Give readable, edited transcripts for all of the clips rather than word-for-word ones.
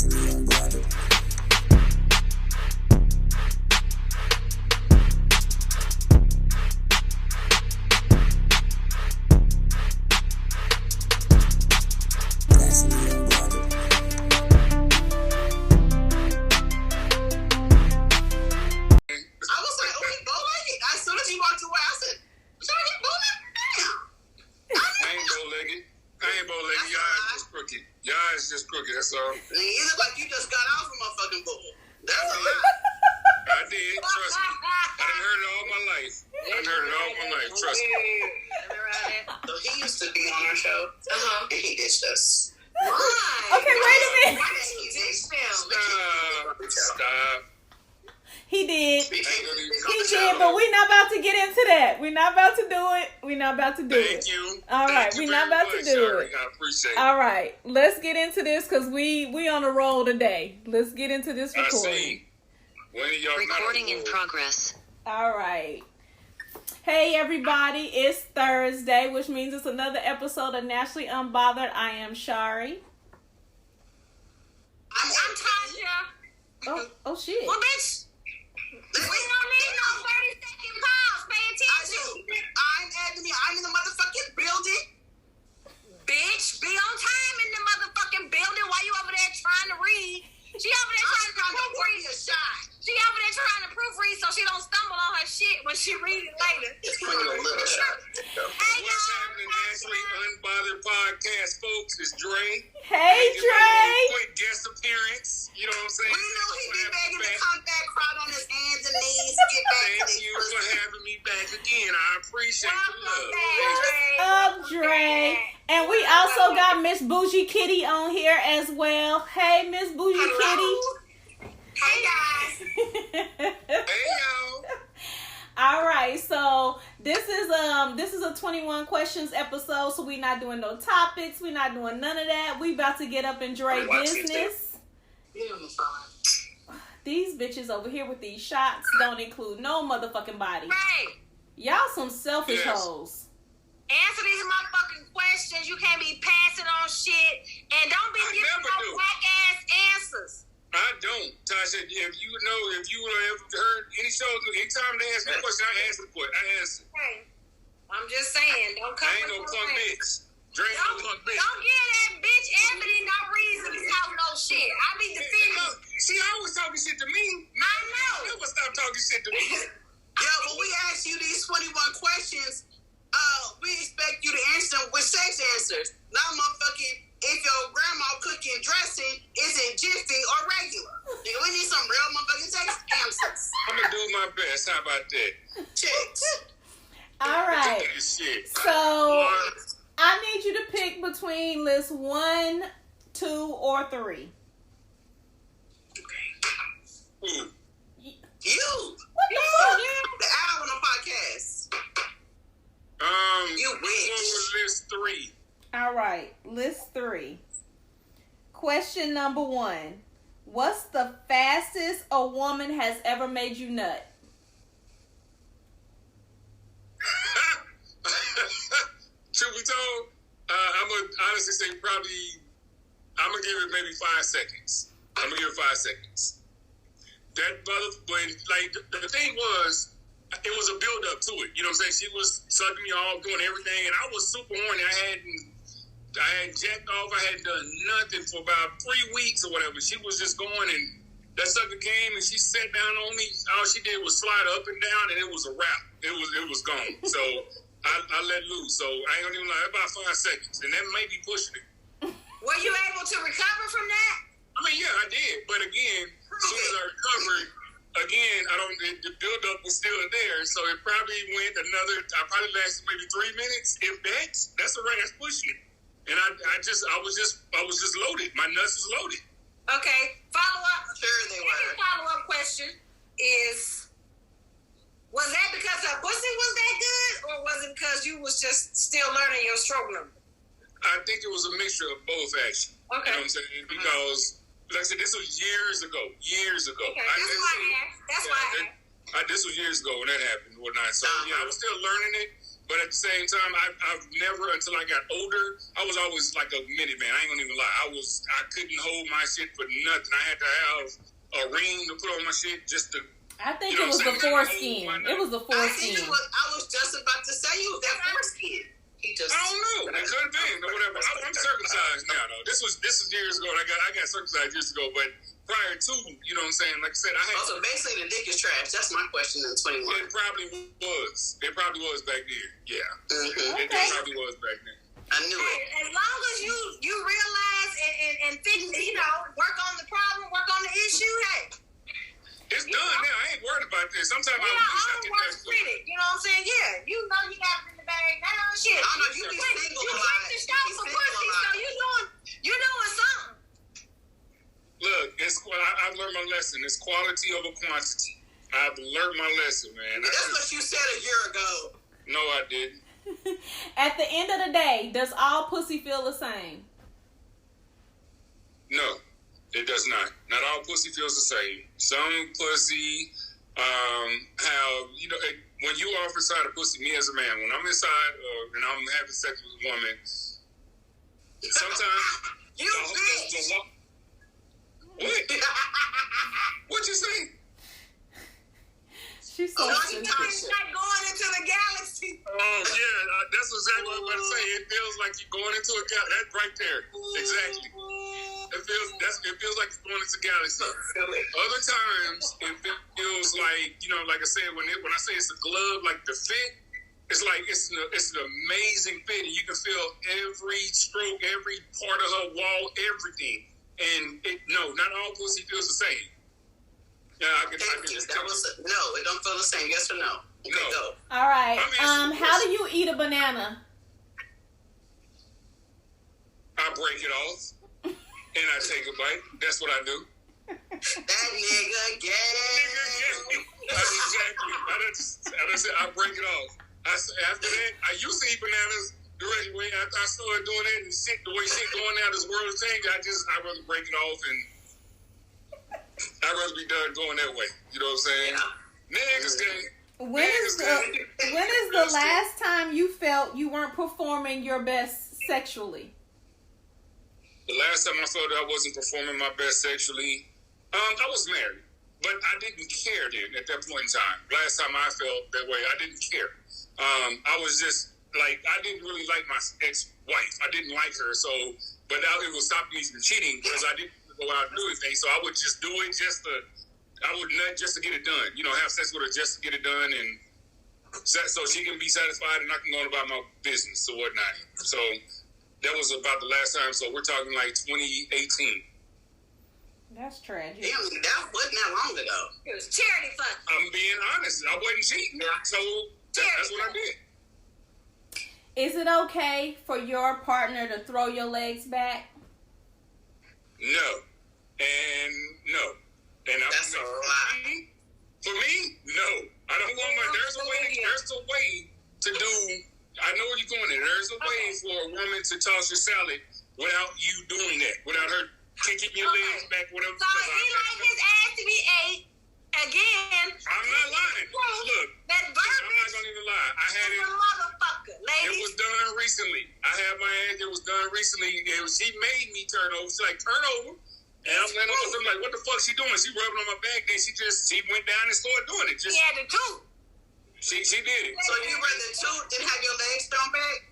Naturally Unbothered. Naturally Unbothered. I was like, oh, he bow-legged. As soon as he walked away, I said, "Sorry, he bow-legged." I ain't bow-legged. Your eyes just crooked. Your eyes just crooked, that's all. You look like you just got out from a fucking bull. That's a lie. I did, trust me. I done heard it all my life. Trust me. So he used to be on our show, and he ditched us. Why? Okay, wait a minute. Why did he ditch them? Stop. He did. He He did, but we're not about to get into that. We're not about to do it. Thank you. All right, we're not about to do it. I appreciate it. All right, let's get into this because we on a roll today. Let's get into this I recording. see. When are y'all Recording in progress. All right. Hey everybody, it's Thursday, which means it's another episode of Naturally Unbothered. I am Shari. I'm Tanya. Oh shit. Well, bitch. We don't need no 30-second pause. Pay attention. I'm Ebony. I'm in the motherfucking building. Bitch, be on time in the motherfucking building while you over there trying to read. She over there trying to proofread a shot. She over there trying to proofread so she don't stumble on her shit when she read it later. It's a little shot. What's happening, Naturally Unbothered podcast, folks? It's Dray. Hey Dray. Quick guest appearance. You know what I'm saying? We know he be begging to come back, crawl on his hands and knees, get back to Thank these you pussies. for having me back again. I appreciate the love. What's up, Dray? And we also got Miss Bougie Kitty on here as well. Hey, Miss Bougie Kitty. Hey guys. Hey, yo. All right, so this is a 21 questions episode, so we're not doing no topics, we're not doing none of that. We about to get up in Dre business. These bitches over here with these shots don't include no motherfucking body. Right. Y'all some selfish Yes. hoes. Answer these motherfucking questions. You can't be passing on shit. And don't be I giving never no do. whack ass answers. I don't. Tasha, if you ever heard any shows, anytime they ask me a question, I answer the question. I answer. Hey, I'm just saying, don't come I ain't no with punk no bitch. Dre ain't no punk bitch. Don't give that bitch Ebony no reason to talk no shit. I be defending. She always talking shit to me. I know. Never stop talking shit to me. Yeah, but we asked you these 21 questions. We expect you to answer them with sex answers. Not motherfucking if your grandma cooking dressing is it jiffy or regular. Nigga, we need some real motherfucking sex answers. I'm gonna do my best. How about that? Chicks. All right. Shit. So I need you to pick between list 1, 2, or 3. Ooh. You. What the fuck? The hour on the podcast. You What bitch. was list 3? All right, list 3. Question number 1. What's the fastest a woman has ever made you nut? Truth be told, I'm gonna honestly say I'm gonna give it maybe 5 seconds. That when the thing was, it was a build up to it. You know what I'm saying? She was sucking me off, doing everything, and I was super horny. I hadn't jacked off. I hadn't done nothing for about 3 weeks or whatever. She was just going, and that sucker came and she sat down on me. All she did was slide up and down, and it was a wrap. It was gone. So I let loose. So I ain't gonna even lie, about 5 seconds, and that may be pushing it. Were you able to recover from that? I mean, yeah, I did, but again, as soon as I recovered, the buildup was still there, so it probably went I probably lasted maybe 3 minutes, if that's all right, that's pushing it. And I was just loaded. My nuts was loaded. Okay, follow up. Sure they were. Follow up question is, was that because her pussy was that good, or was it because you was just still learning your stroke number? I think it was a mixture of both, actually. Okay. You know what I'm saying? Because, like I said, this was years ago. Okay, that's why I asked. This was years ago when that happened, whatnot. So, yeah, I was still learning it, But at the same time, I've never, until I got older, I was always like a minute man. I ain't gonna even lie. I couldn't hold my shit for nothing. I had to have a ring to put on my shit just to. I think it was the foreskin. It was the foreskin. I was just about to say you that foreskin. I don't know. It could have been or whatever. I'm circumcised now though. This is years ago. I got circumcised years ago, but prior to, you know what I'm saying? Like I said, I had. So basically, the dick is trash. That's my question in 21. It probably was. It probably was back then. Yeah. Mm-hmm. It probably was back then. I knew it. As long as you realize and fit, work on the problem, work on the issue, hey. It's done now. I ain't worried about this. Sometimes I wish I could work with it. You know what I'm saying? Yeah. You know you got it in the bag now. Shit. I know you be single You a lot. went to shop for pussy, so you doing something. Look, I've learned my lesson. It's quality over quantity. I've learned my lesson, man. That's what you said a year ago. No, I didn't. At the end of the day, does all pussy feel the same? No, it does not. Not all pussy feels the same. Some pussy, when you are inside a pussy, me as a man, when I'm inside and I'm having sex with a woman, sometimes You bitch. What? What'd you say? She's so Sometimes like going into the galaxy. Oh, yeah, that's exactly what I'm about to say. It feels like you're going into a galaxy. That's right there. Exactly. It feels like you're going into a galaxy. Other times, it feels like, like I said, when I say it's a glove, like the fit, it's like it's an amazing fit, and you can feel every stroke, every part of her wall, everything. And not all pussy feels the same. Yeah, I can just tell you. No, it don't feel the same. Yes or no? Okay, No. go. All right. How do you eat a banana? I break it off and I take a bite. That's what I do. That nigga gay. Exactly. I break it off. After that, I used to eat bananas directly. After I started doing it and the way shit going now, this world thing, I'd rather break it off and I'd rather be done going that way. You know what I'm saying? Yeah. Niggas gay. When is the last time you felt you weren't performing your best sexually? The last time I felt that I wasn't performing my best sexually, I was married, but I didn't care then at that point in time. Last time I felt that way, I didn't care. I was just like, I didn't really like my ex-wife. I didn't like her, but now it was stopping me from cheating because I didn't go out and do anything. So I would just do it just to get it done. Have sex with her just to get it done, and so she can be satisfied and I can go on about my business or whatnot. So that was about the last time. So we're talking like 2018. That's tragic. Damn, that wasn't that long ago. It was charity fund. I'm being honest. I wasn't cheating. So that's what I did. Is it okay for your partner to throw your legs back? No. And no. And that's a lie. For me, no. I don't want there's a way to do, I know where you're going there. There's a way for a woman to toss your salad without you doing that, without her kicking your legs back, whatever. So he like his ass to be ate again. I'm not lying. Look, that I'm not going to even lie. I had it. Motherfucker, ladies. It was done recently. I had my ass. It was done recently. She made me turn over. She's like, turn over. And I'm like, what the fuck she doing? She rubbing on my back. Then she went down and started doing it. She had the tooth. She did it. So you rather tooth than have your legs thrown back?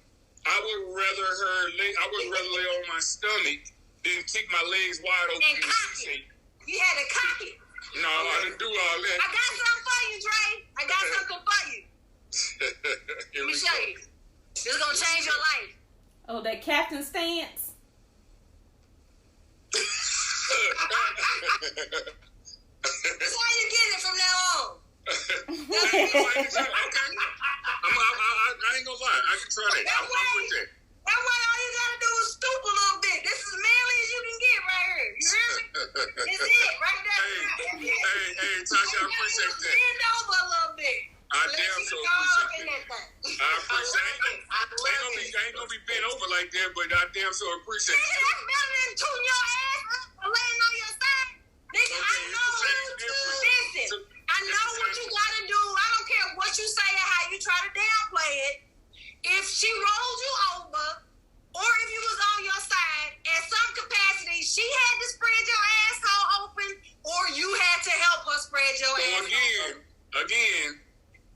I would rather lay on my stomach than kick my legs wide open and cock it. You had to cock it. No, I didn't do all that. I got something for you, Dre. I got something for you. Let me show you. This is gonna change your life. Oh, that captain stance. That's how you get it from now on. Okay. I ain't gonna lie. I can try that. I'm with that. That's why all you gotta do is stoop a little bit. This is as manly as you can get right here. You hear me? It's it right there. Hey, Tasha, I appreciate that. Bend over a little bit. I damn so appreciate that. I appreciate it. I ain't gonna be bent over like that, but I damn so appreciate it. That's better than tooting your ass or laying on your side. Nigga, I know what you gotta do. I don't care what you say or how you try to downplay it. again,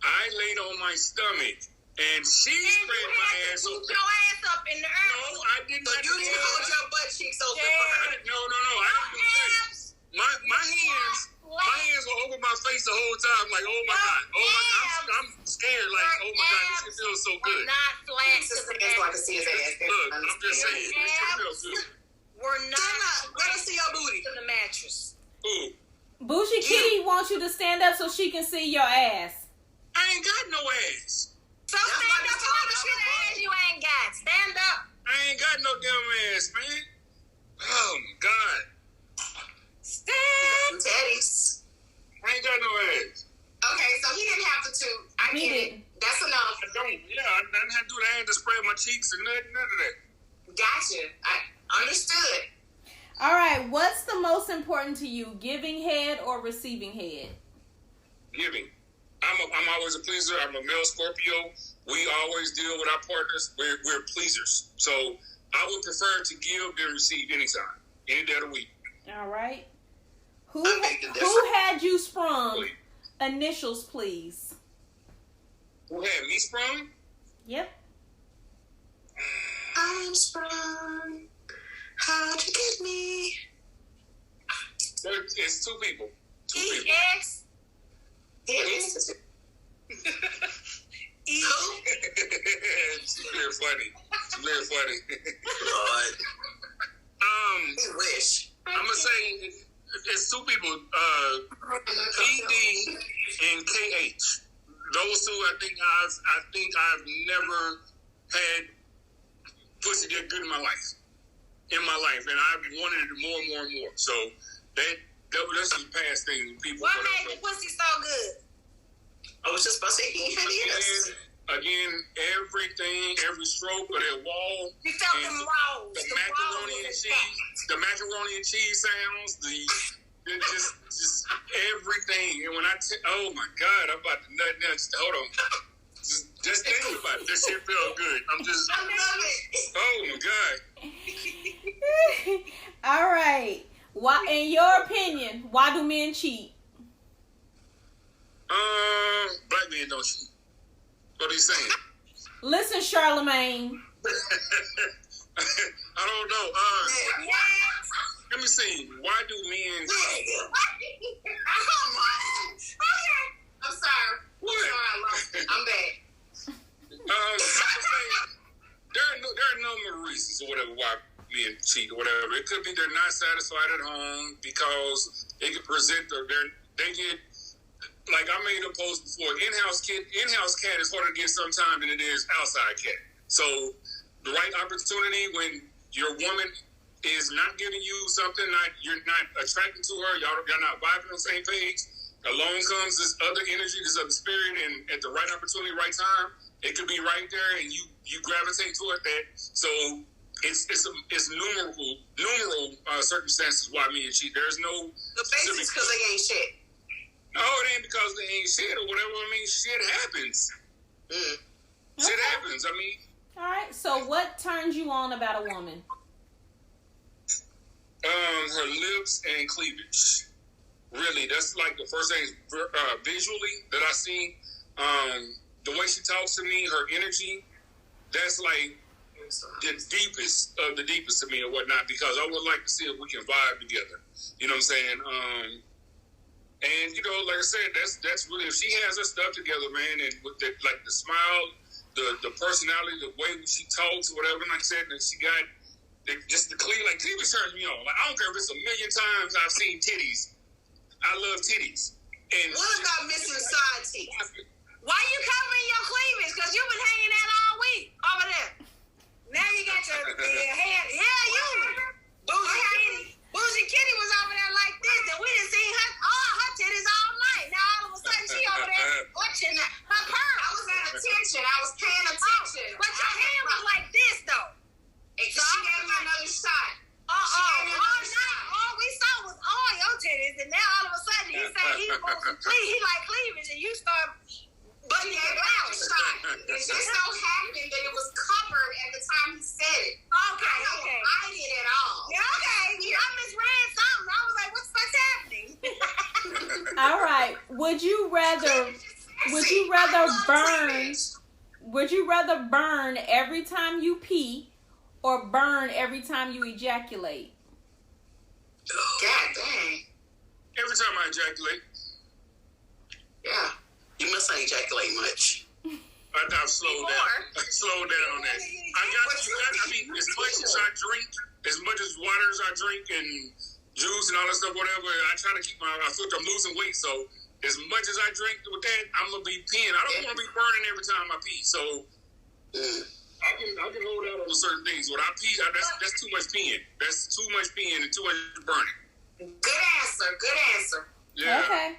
I laid on my stomach, and she spread my ass open. Put your ass up in the earth. No, I did not. You didn't hold your butt cheeks open. No. I didn't do that. My hands were over my face the whole time, like, oh my God. I'm scared, like, oh my God, this shit feels so good. Not flat to the so I can see his ass. Look, I'm just saying, this shit feels good. We're not. Let us see your booty. To the mattress. Ooh. Bougie Kitty wants you to stand up so she can see your ass. I ain't got no ass. So stand up for all the shit ass you ain't got. Stand up. I ain't got no damn ass, man. Oh my God. Stand. Teddies. I ain't got no ass. Okay, so he didn't have to toot. I He get it. didn't. That's enough. I don't. Yeah, I didn't have to do that. I had to spread my cheeks and none of that. Gotcha. I understood. All right, what's the most important to you, giving head or receiving head? Giving. I'm always a pleaser. I'm a male Scorpio. We always deal with our partners. We're pleasers. So I would prefer to give than receive anytime, any day of the week. All right. Who different. had you sprung? Initials, please. Who had me sprung? Yep. I'm sprung. How'd you get me? It's two people. EX. It's very funny. It's very funny. Lord. You wish. I'm gonna say it's two people. PD and KH. Those two, I think I've never had pussy that good in my life. And I've wanted it more and more and more. So that's just past things. People. What made the pussy so good? I was just about to say he had ears. Again, everything, every stroke of that wall. You felt them rolls. The macaroni and cheese sounds. Just everything. And when oh my God, I'm about to nut now. Hold on. Just think about it. This shit felt good. I love it. Oh my God. All right. Why, in your opinion, why do men cheat? Black men don't cheat. What are you saying? Listen, Charlemagne. I don't know. Let me see. Why do men? Come on. I'm sorry. What? I'm back. I would say there are no more reasons or whatever why men cheat or whatever. It could be they're not satisfied at home because they can present they get. Like I made a post before, in-house cat is harder to get sometimes than it is outside cat. So the right opportunity when your woman is not giving you something, you're not attracted to her, y'all not vibing on the same page. Along comes this other energy, this other spirit, and at the right opportunity, right time, it could be right there, and you gravitate toward that. So it's numerous circumstances why men cheat. There's no the basics because they ain't shit. No, it ain't because they ain't shit or whatever. I mean, shit happens. Shit happens. I mean. All right. So, what turns you on about a woman? Her lips and cleavage. Really, that's like the first thing visually that I see. The way she talks to me, her energy. That's like the deepest of the deepest to me or whatnot. Because I would like to see if we can vibe together. You know what I'm saying? And, like I said, that's really, if she has her stuff together, man, and with the smile, the personality, the way she talks, whatever, and like I said, that she got just the cleavage turns me on. Like, I don't care if it's a million times I've seen titties. I love titties. And what about missing side teeth? Why you covering your cleavage? Because you've been hanging out all week over there. Now you got your head. Yeah, you. Bougie Kitty was over there like this, and we didn't see her titties all night. Now all of a sudden she over there watching her pearls. I was paying attention. But your hand was like this though. She gave me another shot. All we saw was all your titties, and now all of a sudden he said he like cleavage, and you start butting it out. It just so happened that it was covered at the time he said it. Okay. I did it all. Yeah, okay. I misread something. I was like, what's happening? All right. Would you rather burn every time you pee or burn every time you ejaculate? God dang. Every time I ejaculate. Yeah. You must not ejaculate much. I've slowed down. I slowed down on that. I mean, as much as I drink, as much as water as I drink and juice and all that stuff, whatever, I try to keep I feel like I'm losing weight, so as much as I drink with that, I'm going to be peeing. I don't want to be burning every time I pee, so I can hold out on certain things. When I pee, that's too much peeing. That's too much peeing and too much burning. Good answer. Yeah. Okay.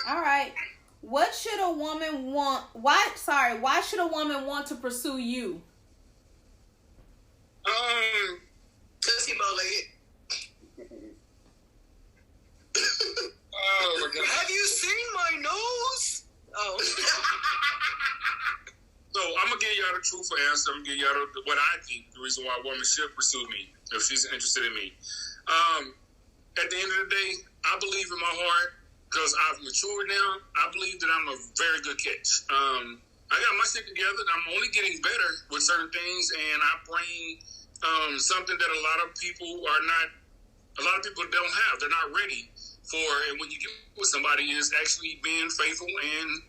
All right. What should a woman want? Why should a woman want to pursue you? Tootsie bow-legged. Oh my God. Have you seen my nose? Oh. So I'm gonna give y'all the truthful answer. I'm gonna give y'all what I think the reason why a woman should pursue me if she's interested in me. At the end of the day, I believe in my heart. Because I've matured now, I believe that I'm a very good catch. I got my shit together. I'm only getting better with certain things, and I bring something that a lot of people don't have. They're not ready for. And when you get with somebody, is actually being faithful and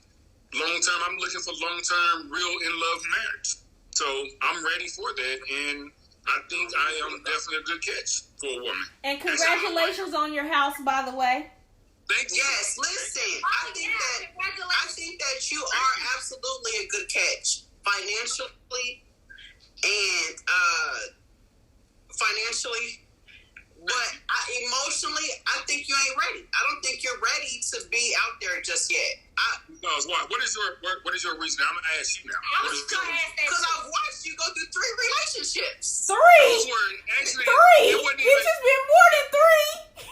long term. I'm looking for long term, real in love marriage. So I'm ready for that, and I think I am definitely a good catch for a woman. And congratulations on your house, by the way. Thank you. Yes, listen. I think that you are absolutely a good catch financially and but emotionally, I think you ain't ready. I don't think you're ready to be out there just yet. Why? What is your reason? I'm gonna ask you now. Because I've watched you go through 3 relationships. 3. Actually, 3. It wasn't It's just been more than 3.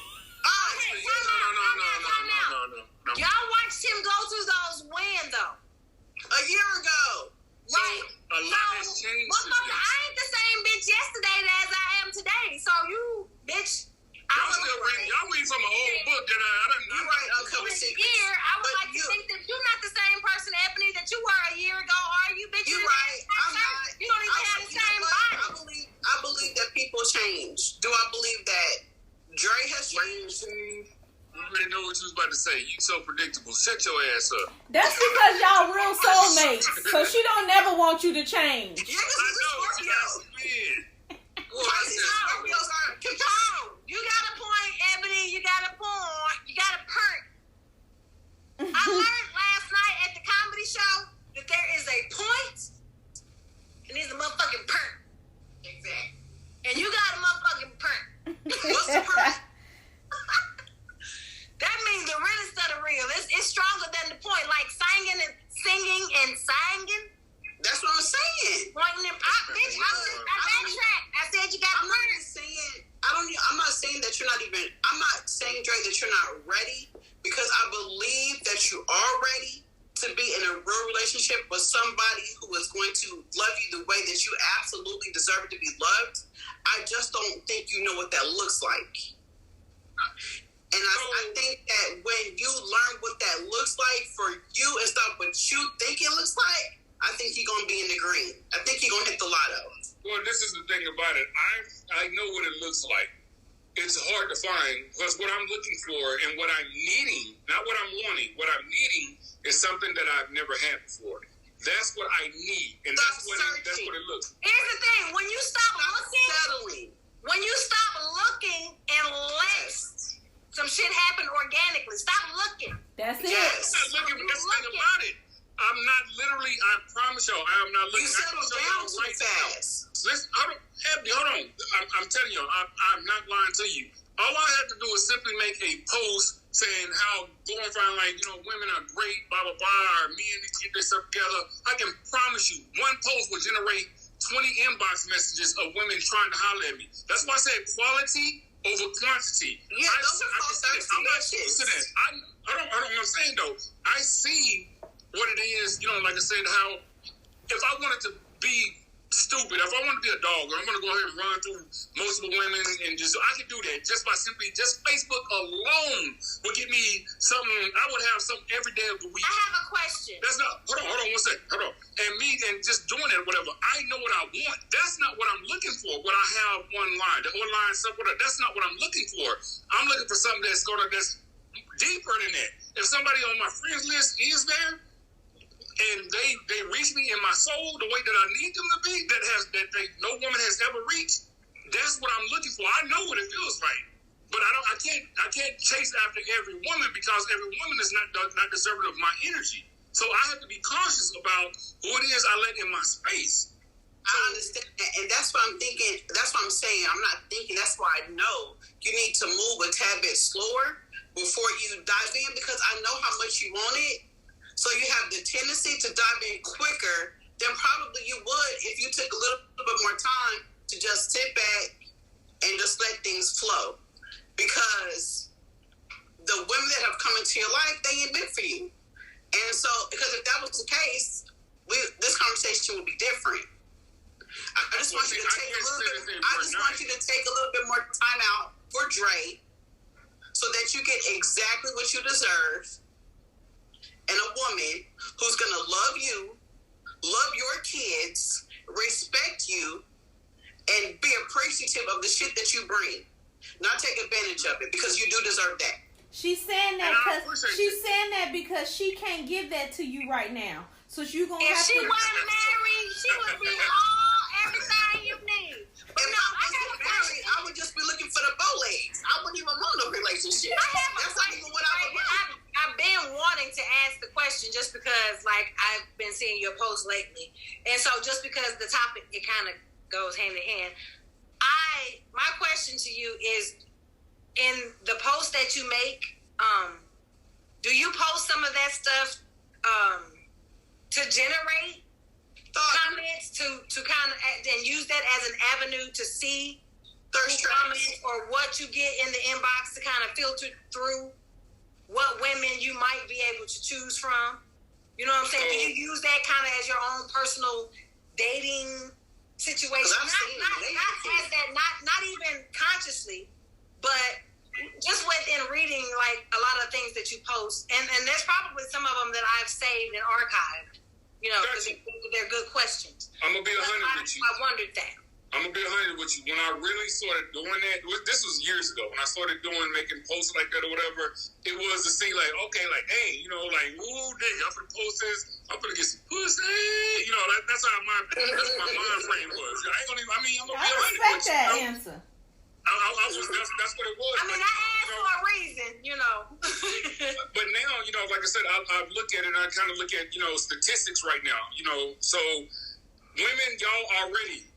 No. Y'all watched him go through those when though? A year ago. Right. A lot has changed. Motherfucker, I ain't the same bitch yesterday as I am today. So you, bitch. Y'all read from an old book that I don't know. You right, uncovered secrets. I would like to think that you're not the same person, Ebony, that you were a year ago, are you, bitch? You're right. I'm not. You don't even have the same body. I believe that people change. Do I believe that Dray has changed? You already know what you was about to say. You so predictable. Shut your ass up. That's because y'all real soulmates. So she don't never want you to change. Yeah, because it's Scorpio. Scorpios are control. You got a point, Ebony. You got a point. You got a perk. I learned last night at the comedy show that there is a point and there's a motherfucking perk. Exactly. And you got a motherfucking perk. What's the perk? That means the realest of the real. It's stronger than the point. Like singing and singing. That's what I'm saying. Pointing them out, bitch. I backtrack. I said you got to learn. I'm not saying that you're not even. I'm not saying, Dray, that you're not ready because I believe that you are ready to be in a real relationship with somebody who is going to love you the way that you absolutely deserve to be loved. I just don't think you know what that looks like. And I think that when you learn what that looks like for you and stuff, what you think it looks like, I think you're going to be in the green. I think you're going to hit the lotto. Well, this is the thing about it. I know what it looks like. It's hard to find because what I'm looking for and what I'm needing, not what I'm wanting, what I'm needing is something that I've never had before. That's what I need, and that's what it looks. Here's the thing: when you stop looking, when you stop looking and let some shit happen organically, stop looking. That's it. Yes. I'm not looking, but that's the thing about it. I'm not literally. I promise y'all, I am not looking. You settle down too fast. Listen, hold on. I'm telling you, I'm not lying to you. All I have to do is simply make a post saying how glorifying, women are great, blah, blah, blah, or men need to get their stuff together. I can promise you, one post will generate 20 inbox messages of women trying to holler at me. That's why I said quality over quantity. Yeah, those are false starts. I'm not used to that. I don't know what I'm saying, though. I see what it is, like I said, how if I wanted to be stupid. If I want to be a dog, or I'm going to go ahead and run through multiple women and just, I can do that just by simply, just Facebook alone will give me something. I would have something every day of the week. I have a question. That's not, hold on 1 second, hold on. And just doing it, whatever, I know what I want. That's not what I'm looking for, what I have online, the online stuff, whatever. That's not what I'm looking for. I'm looking for something that's deeper than that. If somebody on my friends list is there, and they reach me in my soul the way that I need them to be, no woman has ever reached, that's what I'm looking for. I know what it feels like. But I can't chase after every woman, because every woman is not deserving of my energy. So I have to be cautious about who it is I let in my space. I understand that, and that's what I'm thinking. That's what I'm saying. I'm not thinking. That's why I know you need to move a tad bit slower before you dive in, because I know how much you want it. So you have the tendency to dive in quicker than probably you would if you took a little bit more time to just sit back and just let things flow. Because the women that have come into your life, they ain't meant for you. And so, because if that was the case, this conversation would be different. I just want you to take a little bit more time out for Dray, so that you get exactly what you deserve. And a woman who's going to love you, love your kids, respect you, and be appreciative of the shit that you bring. Not take advantage of it, because you do deserve that. She's saying that because she can't give that to you right now. So you're going to have to... If she wasn't married, she would be everything you need. But if I was married, I would just be looking for the bow legs. I wouldn't even want no relationship. That's not even what I would want. I've been wanting to ask the question just because, like, I've been seeing your posts lately. And so just because the topic, it kind of goes hand in hand. My question to you is, in the post that you make, do you post some of that stuff to generate comments, to kind of, and use that as an avenue to see thirst comments or what you get in the inbox to kind of filter through what women you might be able to choose from? You know what I'm saying? Do you use that kind of as your own personal dating situation? Not even consciously, but just within reading, like, a lot of things that you post. And there's probably some of them that I've saved and archived, you know, because they're good questions. I'm going to be 100 with you. I wondered that. I'm going to be 100 with you. When I really started doing that, this was years ago, when I started making posts like that or whatever, it was to see, like, okay, like, hey, you know, like, ooh, dang, I'm going to post this, I'm going to get some pussy. You know, that's how my mind frame was. I ain't going to, I'm going to be 100 with you. I respect that answer. That's what it was. I mean, I asked for a reason, you know. But now, you know, like I said, I've looked at it, and I kind of look at, you know, statistics right now, you know. So women, y'all already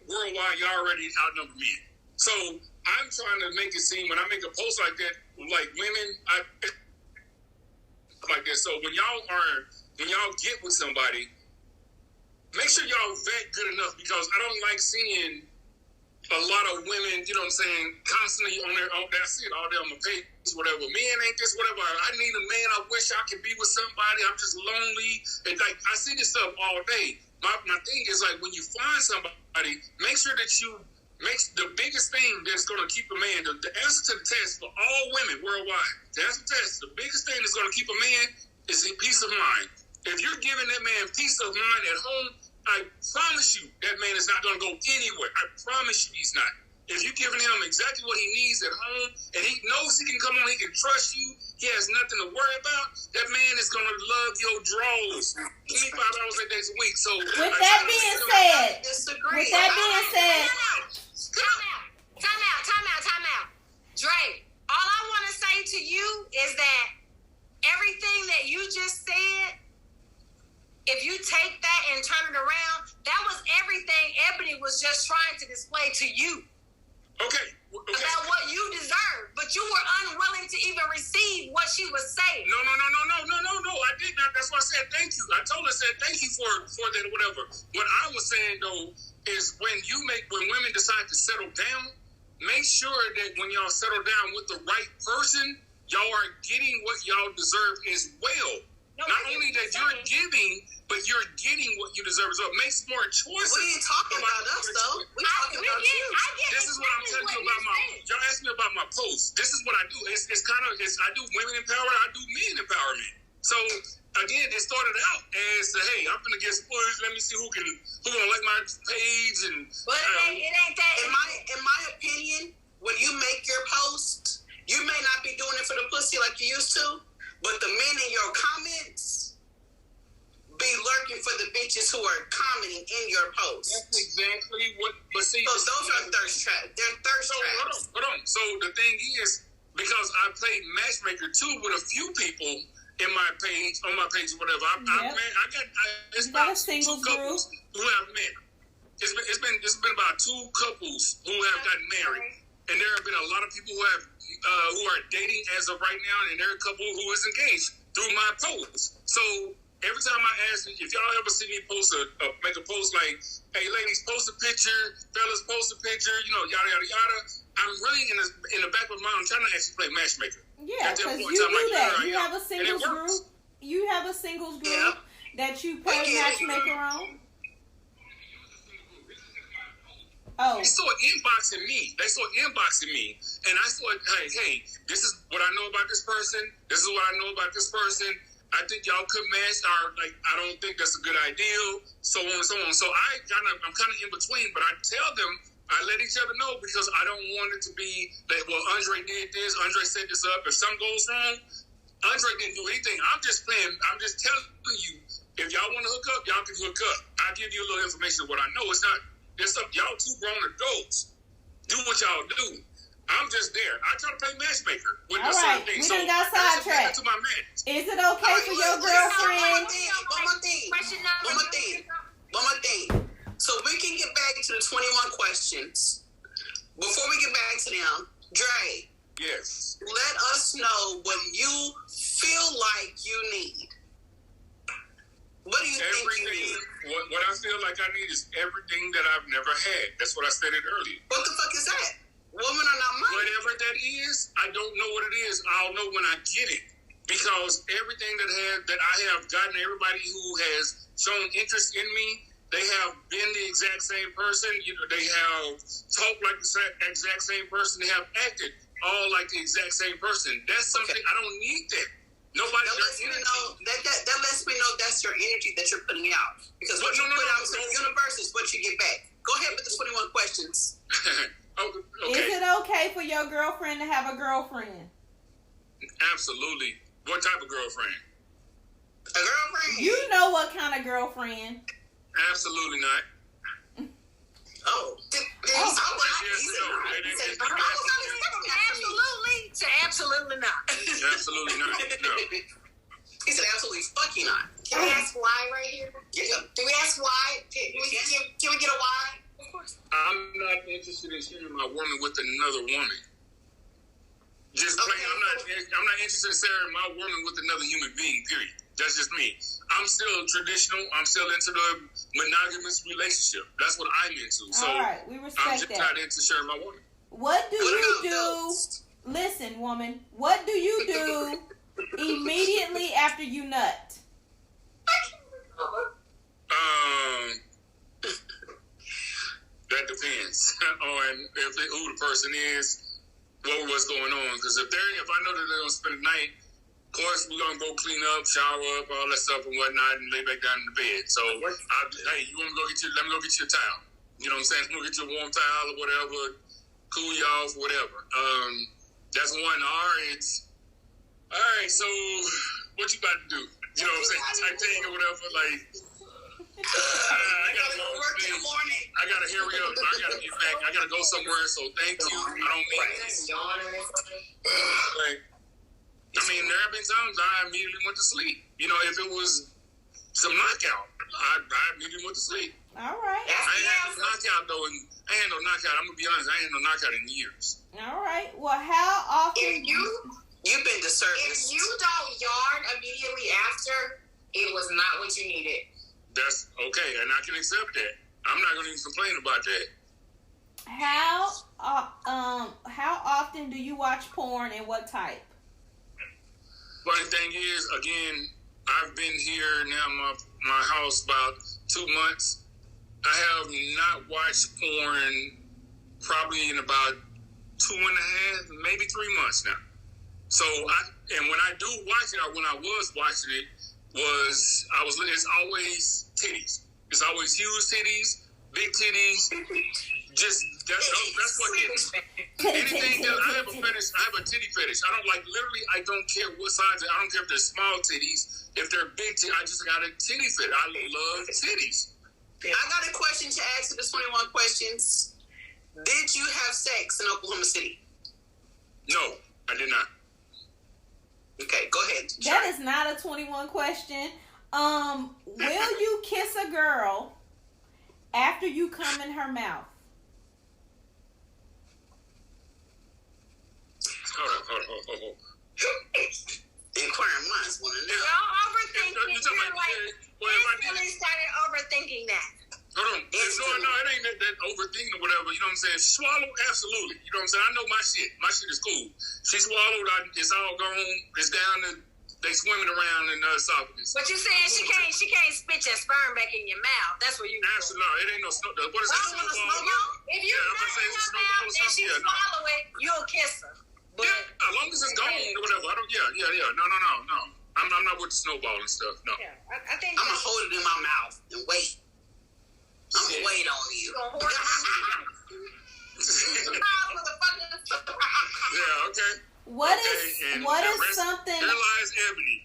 worldwide, y'all already outnumber men. So I'm trying to make it seem, when I make a post like that, like, women, like that. So when y'all get with somebody, make sure y'all vet good enough, because I don't like seeing a lot of women, you know what I'm saying, constantly on there. I see it all day on the page, whatever. Men ain't this, whatever. I need a man. I wish I could be with somebody. I'm just lonely. And, like, I see this stuff all day. My thing is, like, when you find somebody, make sure that you make the biggest thing that's going to keep a man, the answer to the test for all women worldwide, the answer to the test, the biggest thing that's going to keep a man is a peace of mind. If you're giving that man peace of mind at home, I promise you that man is not going to go anywhere. I promise you he's not. If you're giving him exactly what he needs at home, and he knows he can come on, he can trust you, he has nothing to worry about, that man is going to love your draws 25 hours a day a week. So, with that being said, time out. Dray, all I want to say to you is that everything that you just said, if you take that and turn it around, that was everything Ebony was just trying to display to you. Okay. About what you deserve, but you were unwilling to even receive what she was saying. No. I did not. That's why I said thank you. I told her, thank you for that or whatever. What I was saying, though, is when women decide to settle down, make sure that when y'all settle down with the right person, y'all are getting what y'all deserve as well. Not only that you're giving, but you're getting what you deserve as well. Make smart choices. We ain't talking about us, though. We're talking about you. This is what I'm telling you about y'all asked me about my posts. This is what I do. It's I do women empowerment, I do men empowerment. So, again, it started out as, hey, I'm gonna get spoilers. Let me see who gonna like my page. But it ain't that. In my opinion, when you make your post, you may not be doing it for the pussy like you used to, but the men in your comments be lurking for the bitches who are commenting in your post. That's exactly what. But see, so those are thirst traps. They're thirst traps. Hold on. So the thing is, because I played matchmaker too with a few people in my page, on my page, or whatever. It's about two couples who have met. It's been about two couples who have gotten married, and there have been a lot of people who are dating as of right now, and there are a couple who is engaged through my posts. So every time I ask, if y'all ever see me post make a post like, "Hey, ladies, post a picture, fellas, post a picture," yada yada yada. I'm really in the back of my mind, I'm trying to actually play matchmaker. Yeah, because you do that. You have a singles group. You have a singles group that you play matchmaker on. Oh. They started inboxing me. And I started, hey, this is what I know about this person. This is what I know about this person. I think y'all could match, or I don't think that's a good idea, so on and so on. So I'm kind of in between, but I tell them, I let each other know, because I don't want it to be that, well, Andre did this, Andre set this up. If something goes wrong, Andre didn't do anything. I'm just telling you, if y'all want to hook up, y'all can hook up. I'll give you a little information of what I know. It's up, y'all two grown adults. Do what y'all do. I'm just there. I try to play matchmaker with the certain things. We done got sidetracked. Is it okay for your girlfriend? One more thing. So we can get back to the 21 questions. Before we get back to them, Dray. Yes. Let us know what you feel like you need. What do you think you need? What I feel like I need is everything that I've never had. That's what I stated earlier. What the fuck is that? Women are not money. Whatever that is, I don't know what it is. I'll know when I get it. Because everything that I have gotten, everybody who has shown interest in me, they have been the exact same person. They have talked like the exact same person. They have acted all like the exact same person. That's something I don't need that. Nobody lets me know that lets me know that's your energy that you're putting out. Because what you put out to the universe is what you get back. Go ahead with the 21 questions. Okay. Is it okay for your girlfriend to have a girlfriend? Absolutely. What type of girlfriend? A girlfriend? You know what kind of girlfriend? Absolutely not. Absolutely not. Absolutely not. No. He said absolutely fucking not. Can we ask why right here? Yeah. Do we ask why? Can we get a why? Of course. I'm not interested in sharing my woman with another woman. Just plain, I'm not interested in sharing my woman with another human being, period. That's just me. I'm still traditional. I'm still into the monogamous relationship. That's what I'm into. So all right, we respect I'm just not into sharing my woman. What do you do? Listen, woman. What do you do immediately after you nut? That depends on who the person is, what's going on. Because if I know that they're gonna spend the night, of course we're gonna go clean up, shower up, all that stuff and whatnot, and lay back down in the bed. So, hey, you want to let me go get you a towel. You know what I'm saying? Go get you a warm towel or whatever, cool you off, whatever. That's one. All right. So, what you about to do? You know what I'm saying? Type thing or whatever. Like, I gotta go work in the morning. I gotta hurry up. I gotta get back. I gotta go somewhere. So, thank you. I don't mean this. Like, I mean, there have been times I immediately went to sleep. If it was some knockout, I immediately went to sleep. All right. I ain't had no knockout though, and I ain't no knockout. I'm gonna be honest, I ain't no knockout in years. All right. Well, how often? You've been disserviced. If you don't yarn immediately after, it was not what you needed. That's okay, and I can accept that. I'm not gonna even complain about that. How often do you watch porn and what type? Funny thing is, again, I've been here now my house about 2 months. I have not watched porn probably in about 2.5, maybe 3 months now. So when I do watch it, or when I was watching it, it's always titties. It's always huge titties, big titties. Just that's what it is. Anything that I have a fetish, I have a titty fetish. I don't care what size. I don't care if they're small titties, if they're big titties. I just got a titty fetish. I love titties. I got a question to ask you. There's 21 questions. Did you have sex in Oklahoma City? No, I did not. Okay, go ahead. That is not a 21 question. Will you kiss a girl after you come in her mouth? Hold on. Inquiring minds want to know. Y'all overthinking. You're like, instantly started overthinking that. Hold on. No, it ain't that overthinking or whatever. You know what I'm saying? Swallow, absolutely. You know what I'm saying? I know my shit. My shit is cool. She swallowed. It's all gone. It's down to they swimming around in the esophagus. But you saying she can't spit your sperm back in your mouth. That's what you. Absolutely. No, it ain't no snow. What is that? If you put it in her mouth and she swallow it, you'll kiss her. But as long as it's gone or whatever. I don't. Yeah. No. I'm not with the snowball and stuff. No. Yeah, I think I'm gonna hold it in my mouth and wait. I'm gonna wait on you. Yeah. Okay. What is something? There lies Ebony.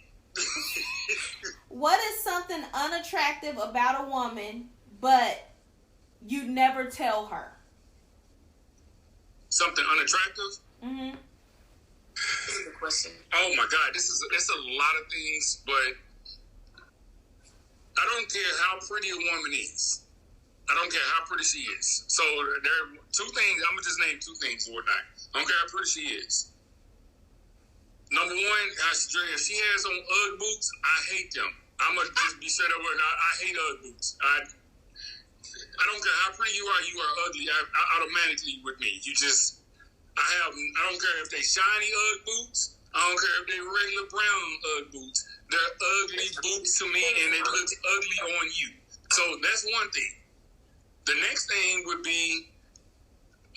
What is something unattractive about a woman, but you never tell her? Something unattractive? Mm-hmm. This is the question. Oh my God, it's a lot of things, but I don't care how pretty a woman is. I don't care how pretty she is. So there are two things. I'm gonna just name two things or whatnot. I don't care how pretty she is. Number one, if she has on Ugg boots, I hate them. I'm gonna just be straight up with her. I hate Ugg boots. I don't care how pretty you are ugly. Automatically with me. I don't care if they shiny Ugg boots. I don't care if they regular brown Ugg boots. They're ugly boots to me, and it looks ugly on you. So that's one thing. The next thing would be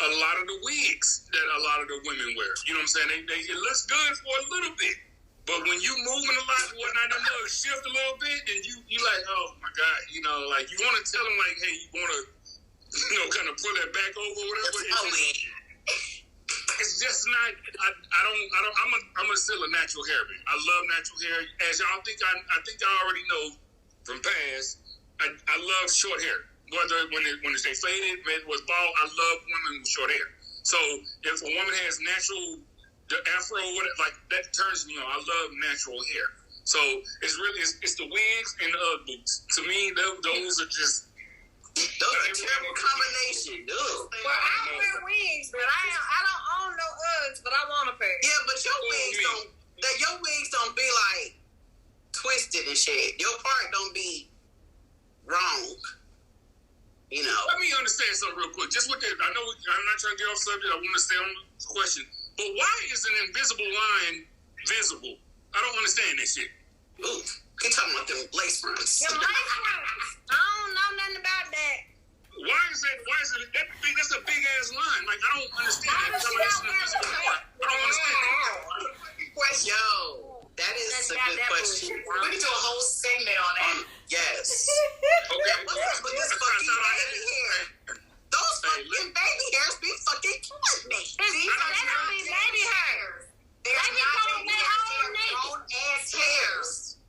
a lot of the wigs that a lot of the women wear. You know what I'm saying? It looks good for a little bit, but when you moving a lot and whatnot, them little shift a little bit, and you like, oh my God, you know, like you want to tell them like, hey, you want to, kind of pull that back over or whatever. It's just not. I'm still a natural hair man. I love natural hair. As y'all think, I think y'all already know from past. I love short hair. Whether when they faded, was bald, I love women with short hair. So if a woman has the afro, like that turns me on. I love natural hair. So it's the wigs and the Ugg boots. To me, those are just. Those are a terrible combination, dude. Well, I wear wigs, but I don't own no Uggs, but I want a pair. Yeah, but your wigs don't be like twisted and shit. Your part don't be wrong. You know. Let me understand something real quick. Just with that, I know I'm not trying to get off subject. I want to stay on the question. But why is an invisible line visible? I don't understand that shit. Ooh, you're talking about them lace fronts. Them lace fronts. I don't know nothing about that. Why is it that big? That's a big ass line. Like I don't understand that. I don't understand that. Yo, that is a good question. We can do a whole segment on that. Yes. Okay. But this fucking baby hair. Those fucking baby hairs be fucking killing me. They don't be baby hairs. They're grown ass hairs.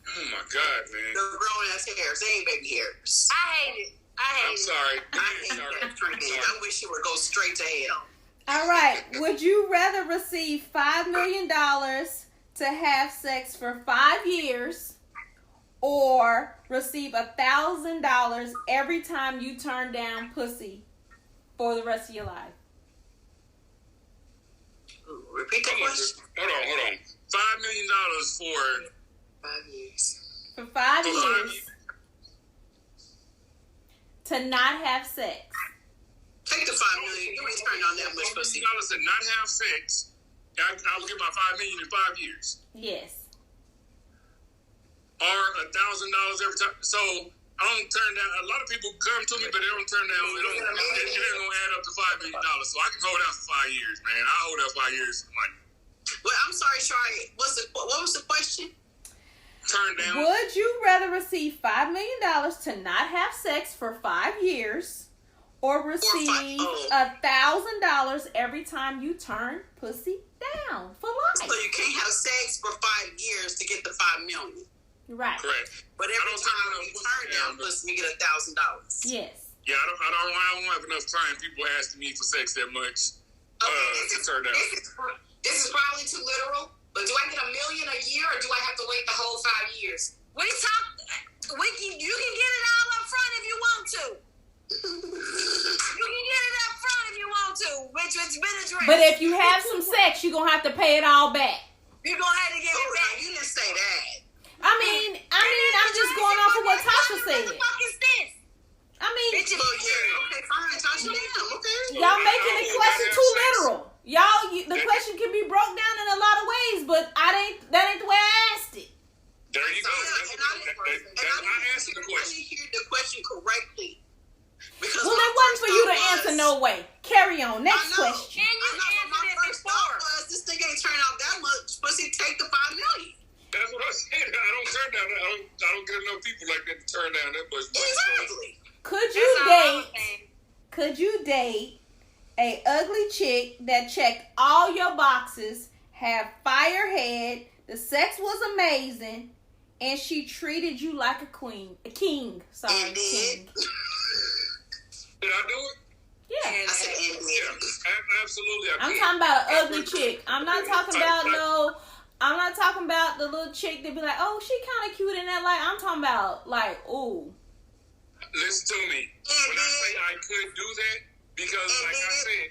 Oh my God, man. They're grown ass hairs. They ain't baby hairs. I hate it. I'm sorry. I hate that treatment. I wish it would go straight to hell. All right. Would you rather receive $5 million to have sex for 5 years, or receive $1,000 every time you turn down pussy for the rest of your life? Repeat the question. Hold on. $5 million for 5 years. For 5 years. To not have sex. Take the $5 million. You ain't turned on that much pussy. $5 million to not have sex. I'll get my $5 million in 5 years. Yes. or $1,000 every time. So I don't turn down. A lot of people come to me, but they don't turn down. It ain't gonna add up to $5 million. So I can hold out for 5 years, man. I hold out 5 years for money. Well, I'm sorry, Shari. What was the question? Turn down. Would you rather receive $5 million to not have sex for 5 years, or receive $1,000 every time you turn pussy down for life? So you can't have sex for 5 years to get the $5 million. Right. Correct. But every time you turn down pussy, you get $1,000. Yes. Yeah, I don't have enough time. People asking me for sex that much to turn down. This is probably too literal, but do I get $1 million a year, or do I have to wait the whole 5 years? You can get it all up front if you want to. You can get it up front if you want to, which it's been addressed. But if you have some sex, you're gonna have to pay it all back. You're gonna have to give it back. You didn't say that. I'm just going off of what Tasha said. What the fuck is this? Okay, fine, Tasha. Okay. Y'all making the question too literal. The question can be broke down in a lot of ways, but that ain't the way I asked it. There you go. I answered the question. I didn't hear the question correctly. Well, it wasn't for you to answer no way. Carry on. Next question. And you answered it before. This thing ain't turn out that much. Pussy, take the $5 million. That's what I said. I don't turn down. I don't get enough people like that to turn down that much. Exactly. Could you date a ugly chick that checked all your boxes, had fire head, the sex was amazing, and she treated you like a king? King. Did I do it? Yeah. I said Absolutely. I'm talking about an ugly chick. I'm not talking about the little chick that be like, oh, she kind of cute in that light. I'm talking about like, ooh. Listen to me. When I say I could do that, because like I said,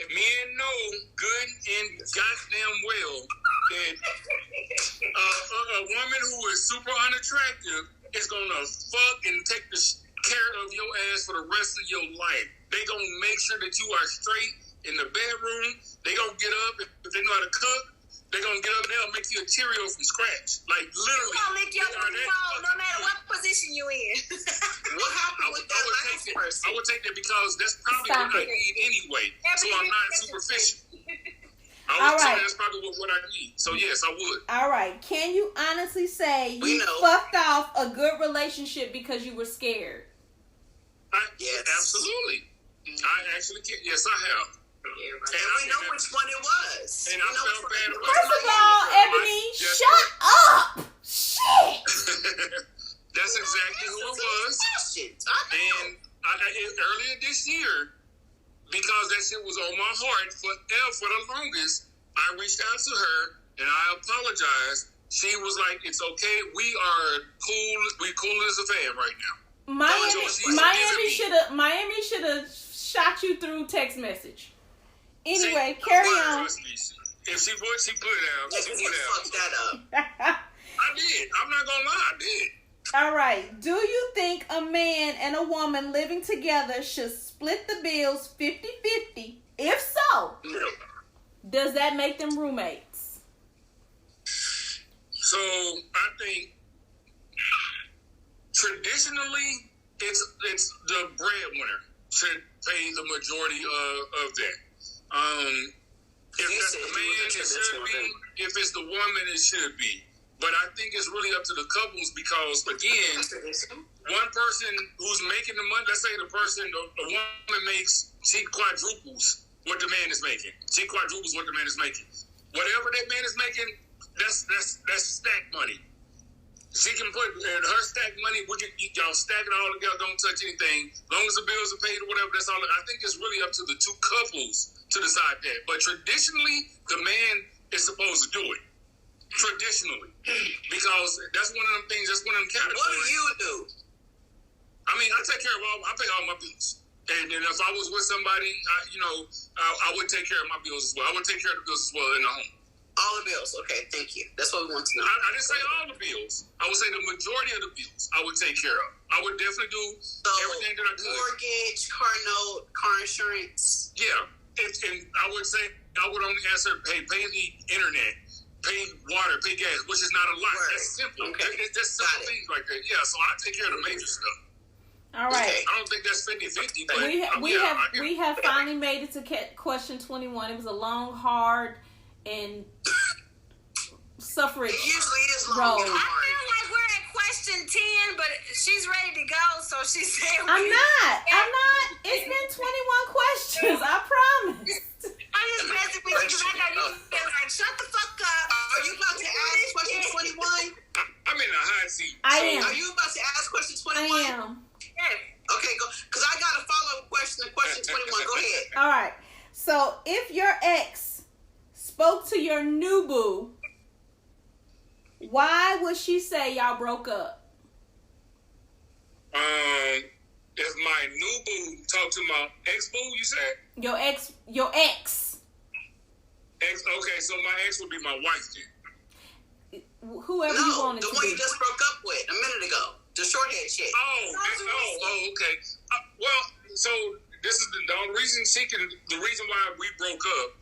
men know good and goddamn well that a woman who is super unattractive is gonna fuck and take the care of your ass for the rest of your life. They gonna make sure that you are straight in the bedroom. They gonna get up if they know how to cook. They gonna get up and they'll make you a Cheerio from scratch. Like literally. They'll lick your phone no matter what position you in. What happened with that last person? I would take that because that's probably what I need anyway. So I'm not superficial. I would say that's probably what I need. So yes, I would. All right. Can you honestly say you fucked off a good relationship because you were scared? Yes. Absolutely. I actually can. Yes, I have. And we know which one it was. And I felt bad about First of all, Ebony, shut up. Shit. That's exactly who it was. And earlier this year, because that shit was on my heart for the longest, I reached out to her and I apologized. She was like, "It's okay. We are cool. We cool as a fan right now." Miami should have shot you through text message. Anyway, carry on. If she put it out. She fucked that up. I did. I'm not gonna lie. I did. All right. Do you think a man and a woman living together should split the bills 50-50? If so, does that make them roommates? So I think traditionally it's the breadwinner should pay the majority of that. If that's the man, it should be. If it's the woman, it should be. But I think it's really up to the couples because, again, one person who's making the money, let's say the woman makes, she quadruples what the man is making. She quadruples what the man is making. Whatever that man is making, that's stack money. She can put her stack money, y'all stack it all together, don't touch anything. As long as the bills are paid or whatever, that's all. I think it's really up to the two couples to decide that. But traditionally, the man is supposed to do it. Traditionally. Because that's one of them things, that's one of them categories. What do you do? I mean, I take care of I pay all my bills. And then if I was with somebody, I would take care of my bills as well. I would take care of the bills as well in the home. All the bills. Okay, thank you. That's what we want to know. I didn't say all the bills. I would say the majority of the bills I would take care of. I would definitely do everything that I could. Mortgage, car note, car insurance. Yeah. And I would say I would only answer pay the internet. pay water, pay gas, which is not a lot. Right. That's simple. Okay. It's just simple things like that. Yeah, so I take care of the major stuff. All right. Okay. I don't think that's 50-50, but We have finally made it to question 21. It was a long, hard, and suffrage It usually is road. long and I hard. feel like we're at question 10, but she's ready to go, so she said I'm not. It's been 21 questions. I promise. I'm just messing with you because I know you feel like, shut the fuck up. Are you about to ask question 21? I'm in a hot seat. I am. Are you about to ask question 21? I am. Yes. Okay, go. Because I got a follow-up question to question 21. Go ahead. All right. So, if your ex spoke to your new boo, why would she say y'all broke up? If my new boo talked to my ex boo, you said? Your ex. Ex. Okay, so my ex would be my wife then. Whoever you No, wanted the to one be. you just broke up with a minute ago. The short-haired chick. Okay. Well, so this is the only reason the reason why we broke up,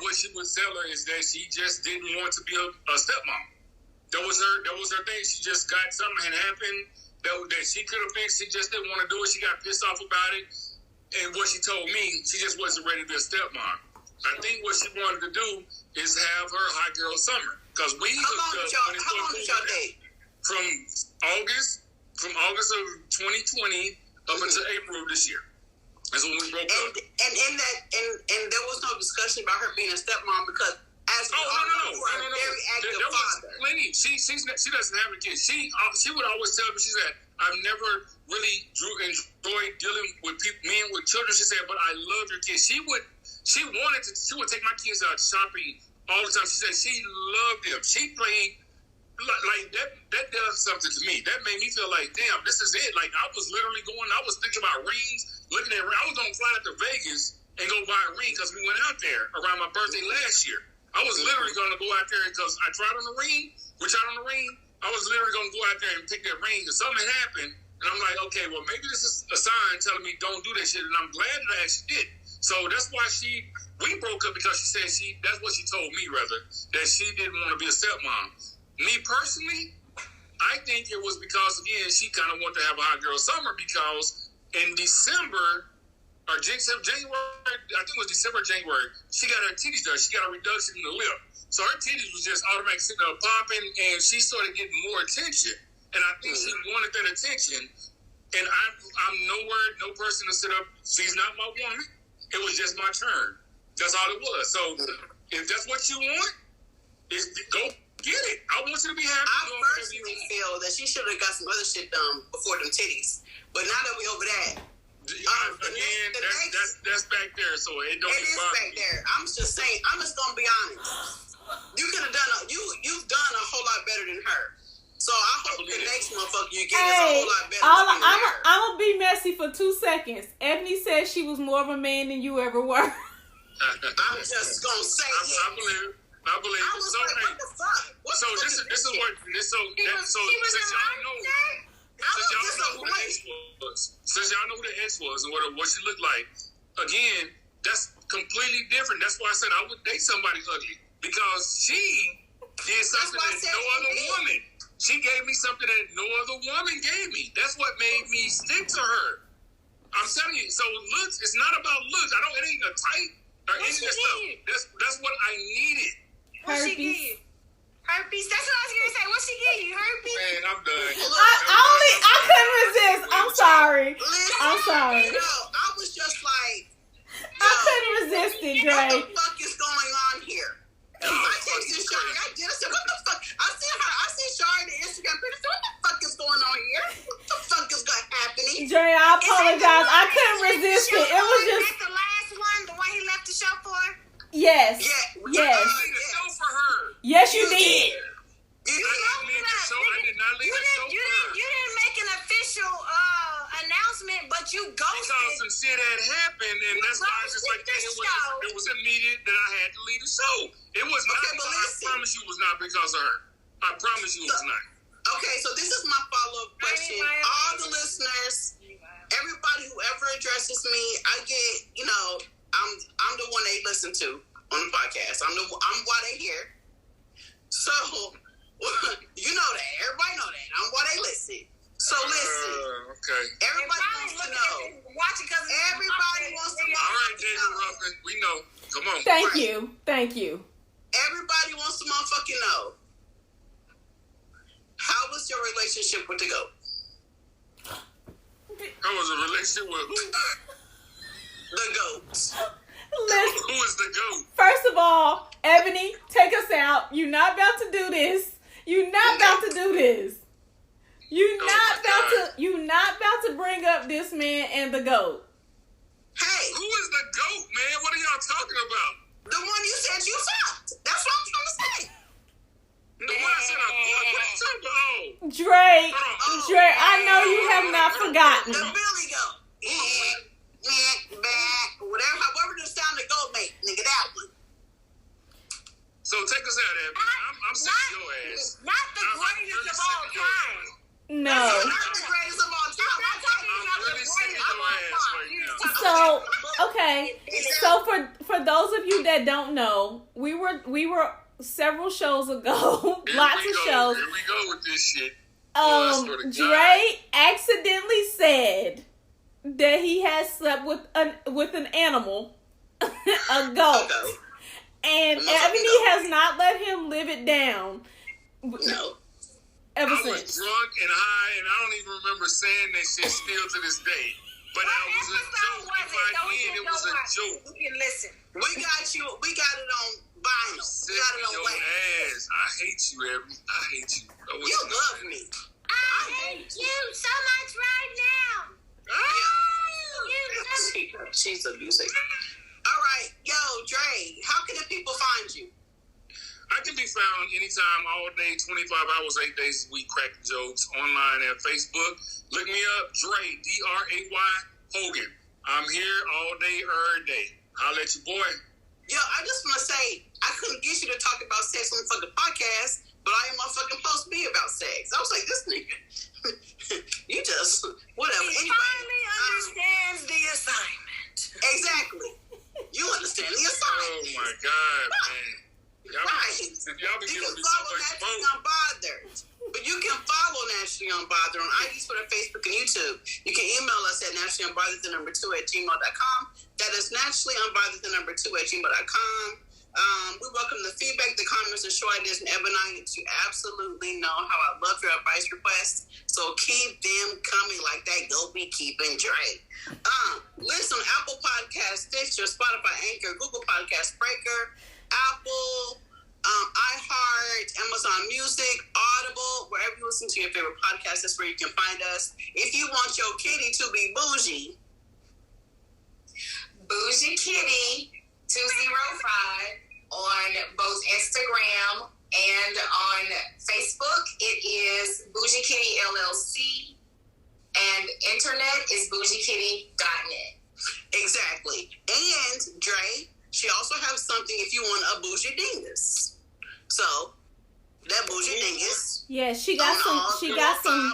what she would tell her is that she just didn't want to be a stepmom. That was her thing. She just got something had happened that she could have fixed. She just didn't want to do it. She got pissed off about it. And what she told me, she just wasn't ready to be a stepmom. I think what she wanted to do is have her hot girl summer. Because we How long did y'all date? From August of 2020 up until April of this year. That's when we broke up. And there was no discussion about her being a stepmom because as we all know, you are a very active father. Plenty. She doesn't have a kid. She would always tell me, she said, I've never really enjoyed dealing with men with children. She said, but I love your kids. She would take my kids out shopping all the time. She said she loved them. She played like that does something to me. That made me feel like, damn, this is it. Like I was literally I was thinking about rings, looking at I was gonna fly out to Vegas and go buy a ring because we went out there around my birthday last year. I was literally gonna go out there because I tried on the ring. We tried on the ring. I was literally gonna go out there and pick that ring because something happened. And I'm like, okay, well maybe this is a sign telling me don't do that shit. And I'm glad that I actually did. So that's why we broke up because she said that's what she told me rather, that she didn't want to be a stepmom. Me personally, I think it was because, again, she kind of wanted to have a hot girl summer because in December, or January, I think it was December or January, she got her titties done. She got a reduction in the lip. So her titties was just automatically sitting up popping, and she started getting more attention. And I think she wanted that attention. And I'm no person to sit up. She's not my woman. It was just my turn. That's all it was. So if that's what you want, go get it. I want you to be happy. I personally feel that she should have got some other shit done before them titties. But now that we over that, that's back there, so it don't. It is back there. I'm just saying. I'm just gonna be honest. You could have done you've done a whole lot better than her. So I hope the next motherfucker you get is a whole lot better than her. I'm gonna be messy for 2 seconds. Ebony said she was more of a man than you ever were. I'm just gonna say it. I believe. I was like, what the fuck? This is what since y'all know who the ex was and what she looked like, again, that's completely different. That's why I said I would date somebody ugly because she did something that no other woman. She gave me something that no other woman gave me. That's what made me stick to her. I'm telling you. So looks, it's not about looks. It ain't a type or any of that stuff. That's what I needed. What she give you? Herpes. That's what I was gonna say. What she give you? Herpes. Man, I'm done. I couldn't resist. I'm sorry. Listen, I'm sorry. No, I was just like, I couldn't resist it, Dray. What the fuck is going on here? I texted Shari. I said, what the fuck? I seen Shari in the Instagram picture. I said, what the fuck is going on here? What the fuck is happening? Dray, I apologize. I couldn't resist it. It was just. Is that the last one? The one he left the show for? Yes. Yeah. Yes. Show for her. Yes, you did. You I did not leave the show for her. You didn't make an official announcement, but you ghosted. Because some shit had happened, and that's why I was just like, it was immediate that I had to leave the show. It was not. I promise you, it was not because of her. I promise you, it was not. Okay, so this is my follow-up question. All the listeners, everybody who ever addresses me, I get, I'm the one they listen to on the podcast. I'm why they here. Okay. Everybody wants to know. Everybody wants to know. All right, David Ruffin, we know. Come on. Thank you. Everybody wants to motherfucking know. How was your relationship with the goat? How was a relationship with who? The goat. Listen, Who is the goat? first of all, Ebony, take us out. You're not about to do this. You're not about to do this. You're not about to bring up this man and the goat. Hey, Who is the goat, man? What are y'all talking about? the one you said you fucked. That's what I'm trying to say. The one I said I fucked. What are you talking about? Dray, Oh. Dray, I know you have not The forgotten. Billy goat. Whatever, however the sound the goat make, nigga, that one. So take us out, Ebony. I'm sick of your ass. Not the greatest of all time. No. Not the greatest of all time. I'm really sick of your ass right now. So, okay. So for those of you that don't know, we were several shows ago, lots of shows. Here we go with this shit. I swear to God. Dray accidentally said that he had slept with an animal, a goat, and Ebony has not let him live it down. No. Ever I was since. drunk and high, and I don't even remember saying that shit still to this day. But it was a joke. If I did, it was a joke. You can listen. We got it on vinyl. We got it on Your wax. ass. I hate you, Ebony. I hate you. You love me. I hate you so much right now. She's abusive. All right, yo, Dray, how can the people find you? I can be found anytime, all day, 25 hours, 8 days a week, cracking jokes online at Facebook. Look me up, Dray, D-R-A-Y, Hogan. I'm here all day, every day. Holla at your boy. Yo, I just want to say, I couldn't get you to talk about sex on the fucking podcast, but I am motherfucking supposed to be about sex. I was like, this nigga, you just, whatever. He Anyway, finally understands the assignment. exactly. You understand the Oh, assignment. my God, man. Right. Y'all be You giving can me so follow much Naturally smoke. Unbothered. But you can follow Naturally Unbothered on IG, Twitter, Facebook, and YouTube. You can email us at naturallyunbothered2@gmail.com. That is naturallyunbothered2@gmail.com. We welcome the feedback, the comments, and show ideas and Ebony. You absolutely know how I love your advice requests. So keep them coming like that. Go be keeping Dray. Listen on Apple Podcasts, Stitcher, Spotify, Anchor, Google Podcasts, Spreaker, Apple, iHeart, Amazon Music, Audible, wherever you listen to your favorite podcast, that's where you can find us. If you want your kitty to be bougie, Bougie Kitty 205 on both Instagram and on Facebook. It is Bougie Kitty LLC, and internet is bougiekitty.net. exactly. And Dray, she also has something if you want a bougie dingus. So that bougie dingus. Yeah, she got some.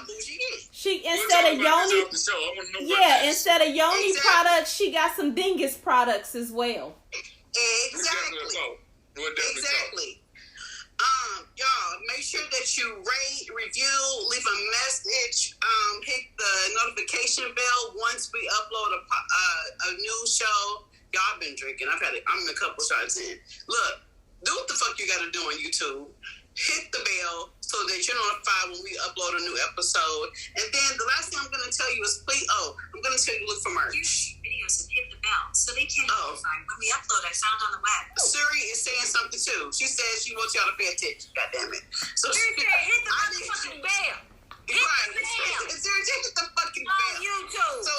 Bougie kitty. She instead of yoni. Yeah, instead of yoni Exactly. products, she got some dingus products as well. Exactly. Exactly. Y'all, make sure that you rate, review, leave a message, hit the notification bell once we upload a new show. Y'all been drinking. I'm a couple shots in. Look, do what the fuck you gotta do on YouTube. Hit the bell so that you're notified when we upload a new episode. And then the last thing I'm gonna tell you is I'm gonna tell you to look for merch. Videos and hit the bell so they can notify when we upload our sound on the web. Siri is saying something too. She says she wants y'all to pay attention. God damn it. So Siri said, hit the motherfucking bell. Hit the bell. Siri, hit the fucking On bell. YouTube. So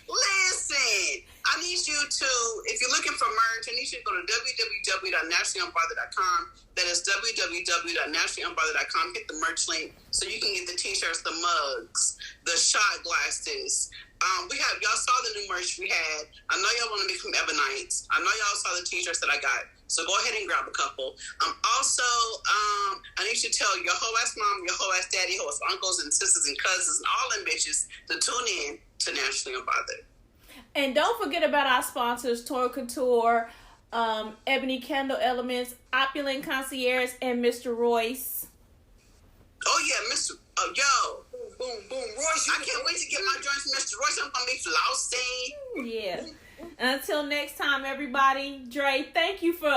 listen. I need you to, if you're looking for merch, I need you to go to www.naturallyunbothered.com. That is www.naturallyunbothered.com. Hit the merch link so you can get the t-shirts, the mugs, the shot glasses. Y'all saw the new merch we had. I know y'all want to become Ebonites. I know y'all saw the t-shirts that I got. So go ahead and grab a couple. Also, I need you to tell your whole ass mom, your whole ass daddy, your whole ass uncles and sisters and cousins and all them bitches to tune in to Naturally Unbothered. And don't forget about our sponsors, Tour Couture, Ebony Candle Elements, Opulent Concierge, and Mr. Royce. Oh, yeah, Mr. Yo, boom, boom. Royce, I can't wait to get my joints from Mr. Royce. I'm gonna be flossing. Yeah. Until next time, everybody. Dre, thank you for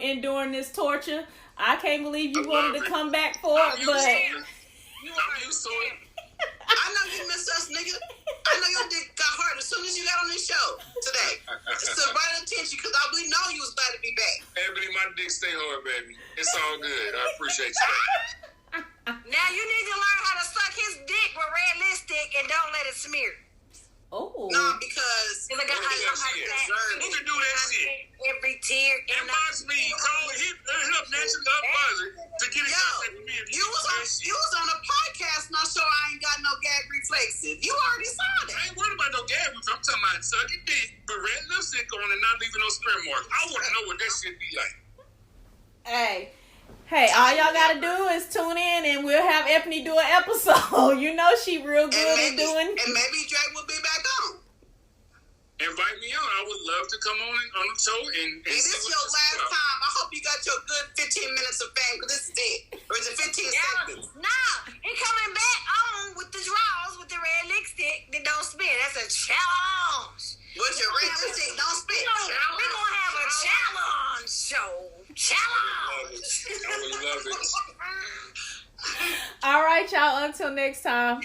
enduring this torture. I can't believe you wanted to come back for it, but I'm used to it. I know you missed us, nigga. I know your dick got hard as soon as you got on this show today. It's the right attention because we know you was glad to be back. Ebony, my dick stay hard, baby. It's all good. I appreciate you. Now you need to learn how to suck his dick with red lipstick and don't let it smear. oh, No, because Look at how you Who can do that shit? every tear and Inbox me. Call hit up Naturally Unbothered to get in contact with me. If you was on a podcast not sure I ain't got no gag reflexes. You already saw I that. ain't worried about no gag reflex. I'm talking about sucking dick, but red lipstick on and not leaving no smear marks. I want to know what that shit be like. Hey, all y'all gotta do is tune in and we'll have Ebony do an episode. You know she real good at doing. And maybe Drake will be back on. Invite me on. I would love to come on the show and Hey, this is your last time. I hope you got your good 15 minutes of fame because this is it. Or is it 15 seconds? Nah, he coming back on with the draws with the red lipstick that don't spit. That's a challenge. With your red lipstick, don't spit. We're gonna have a challenge show. Challenge. I would love it. All right, y'all. Until next time.